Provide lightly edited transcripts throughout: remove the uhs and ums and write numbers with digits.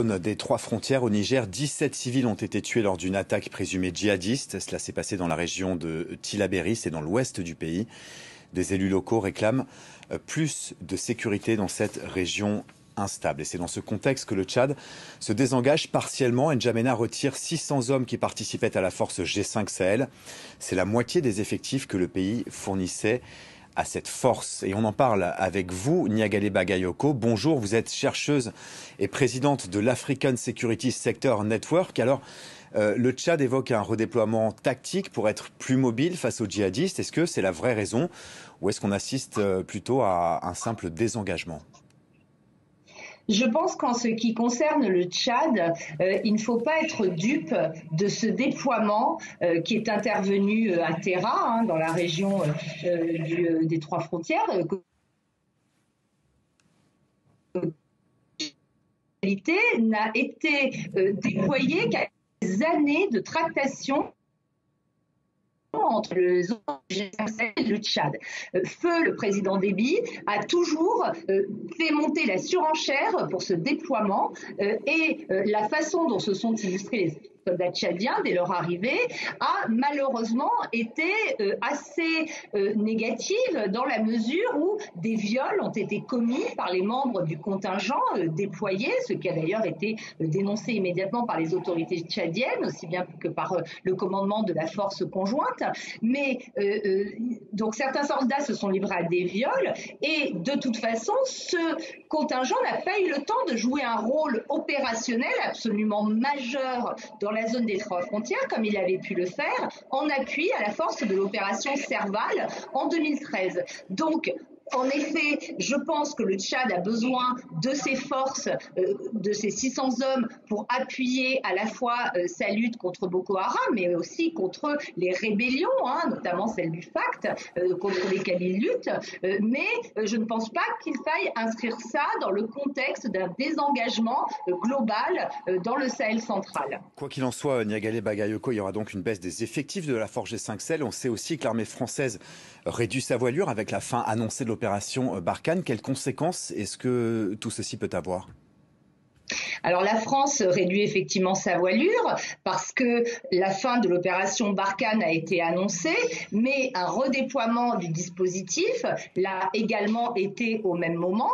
Des trois frontières au Niger, 17 civils ont été tués lors d'une attaque présumée djihadiste. Cela s'est passé dans la région de Tillabéri, c'est dans l'ouest du pays. Des élus locaux réclament plus de sécurité dans cette région instable. Et c'est dans ce contexte que le Tchad se désengage partiellement. N'Djamena retire 600 hommes qui participaient à la force G5 Sahel. C'est la moitié des effectifs que le pays fournissait à cette force. Et on en parle avec vous, Niagalé Bagayoko. Bonjour, vous êtes chercheuse et présidente de l'African Security Sector Network. Alors, le Tchad évoque un redéploiement tactique pour être plus mobile face aux djihadistes. Est-ce que c'est la vraie raison ou est-ce qu'on assiste plutôt à un simple désengagement ? Je pense qu'en ce qui concerne le Tchad, il ne faut pas être dupe de ce déploiement qui est intervenu à Terra, dans la région des trois frontières. N'a été déployé qu'à des années de tractation entre le G5 et le Tchad. Feu, le président Déby, a toujours fait monter la surenchère pour ce déploiement et la façon dont se sont illustrés les soldats tchadiens dès leur arrivée a malheureusement été assez négative dans la mesure où des viols ont été commis par les membres du contingent déployé, ce qui a d'ailleurs été dénoncé immédiatement par les autorités tchadiennes, aussi bien que par le commandement de la force conjointe. Mais donc certains soldats se sont livrés à des viols et de toute façon, ce contingent n'a pas eu le temps de jouer un rôle opérationnel absolument majeur dans la zone des trois frontières, comme il avait pu le faire en appui à la force de l'opération Serval en 2013. Donc, en effet, je pense que le Tchad a besoin de ses forces, de ses 600 hommes pour appuyer à la fois sa lutte contre Boko Haram, mais aussi contre les rébellions, notamment celle du FACT, contre lesquelles il lutte. Mais je ne pense pas qu'il faille inscrire ça dans le contexte d'un désengagement global dans le Sahel central. Quoi qu'il en soit, Niagalé Bagayoko, il y aura donc une baisse des effectifs de la force G5 Sahel. On sait aussi que l'armée française réduit sa voilure avec la fin annoncée de l'opération Barkhane. Quelles conséquences est-ce que tout ceci peut avoir ? Alors la France réduit effectivement sa voilure parce que la fin de l'opération Barkhane a été annoncée, mais un redéploiement du dispositif l'a également été au même moment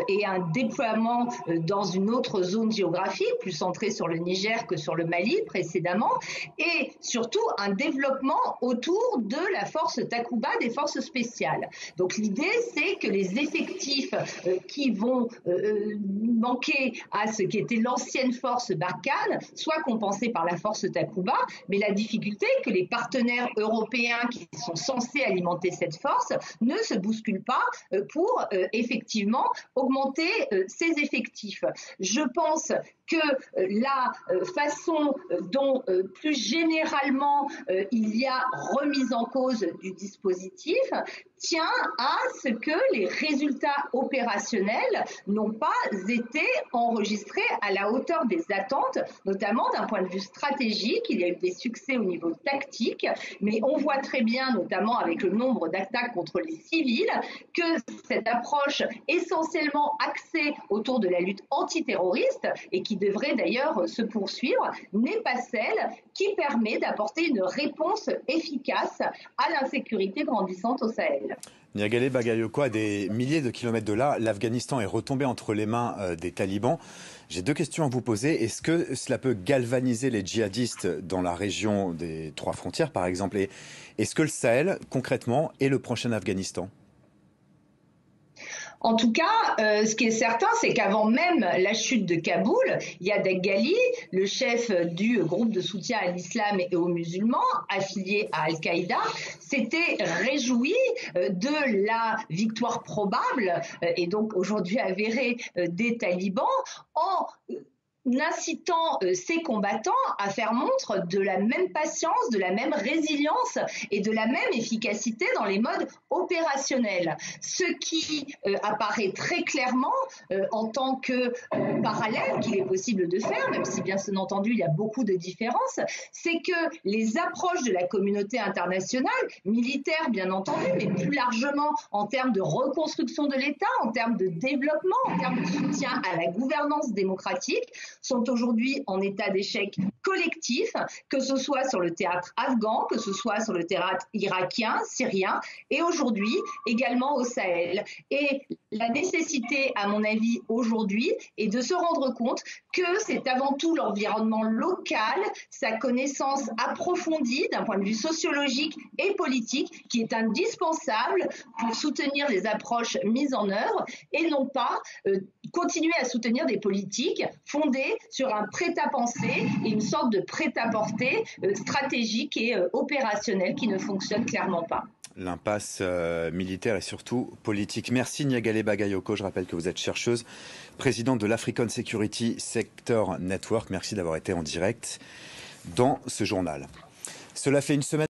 et un déploiement dans une autre zone géographique, plus centrée sur le Niger que sur le Mali précédemment, et surtout un développement autour de la force Takuba des forces spéciales. Donc l'idée, c'est que les effectifs qui vont manquer à ce qui était l'ancienne force Barkhane soit compensée par la force Takuba, mais la difficulté est que les partenaires européens qui sont censés alimenter cette force ne se bousculent pas pour effectivement augmenter ces effectifs. Je pense que la façon dont plus généralement il y a remise en cause du dispositif tient à ce que les résultats opérationnels n'ont pas été enregistrés à la hauteur des attentes, notamment d'un point de vue stratégique. Il y a eu des succès au niveau tactique, mais on voit très bien, notamment avec le nombre d'attaques contre les civils, que cette approche essentiellement axée autour de la lutte antiterroriste et qui devrait d'ailleurs se poursuivre, n'est pas celle qui permet d'apporter une réponse efficace à l'insécurité grandissante au Sahel. Niagalé Bagayoko, à des milliers de kilomètres de là, l'Afghanistan est retombé entre les mains des talibans. J'ai deux questions à vous poser. Est-ce que cela peut galvaniser les djihadistes dans la région des trois frontières, par exemple ? Et est-ce que le Sahel, concrètement, est le prochain Afghanistan ? En tout cas, ce qui est certain, c'est qu'avant même la chute de Kaboul, Yadek Ghali, le chef du groupe de soutien à l'islam et aux musulmans, affilié à Al-Qaïda, s'était réjoui de la victoire probable et donc aujourd'hui avérée des talibans en incitant ces combattants à faire montre de la même patience, de la même résilience et de la même efficacité dans les modes opérationnels. Ce qui apparaît très clairement en tant que parallèle qu'il est possible de faire, même si bien entendu il y a beaucoup de différences, c'est que les approches de la communauté internationale, militaire bien entendu, mais plus largement en termes de reconstruction de l'État, en termes de développement, en termes de soutien à la gouvernance démocratique, sont aujourd'hui en état d'échec collectif, que ce soit sur le théâtre afghan, que ce soit sur le théâtre irakien, syrien, et aujourd'hui également au Sahel. Et la nécessité, à mon avis, aujourd'hui, est de se rendre compte que c'est avant tout l'environnement local, sa connaissance approfondie d'un point de vue sociologique et politique qui est indispensable pour soutenir les approches mises en œuvre et non pas continuer à soutenir des politiques fondées sur un prêt-à-penser et une sorte de prêt-à-porter stratégique et opérationnel qui ne fonctionne clairement pas. L'impasse militaire et surtout politique. Merci Nyagale Bagayoko. Je rappelle que vous êtes chercheuse, présidente de l'African Security Sector Network. Merci d'avoir été en direct dans ce journal. Cela fait une semaine.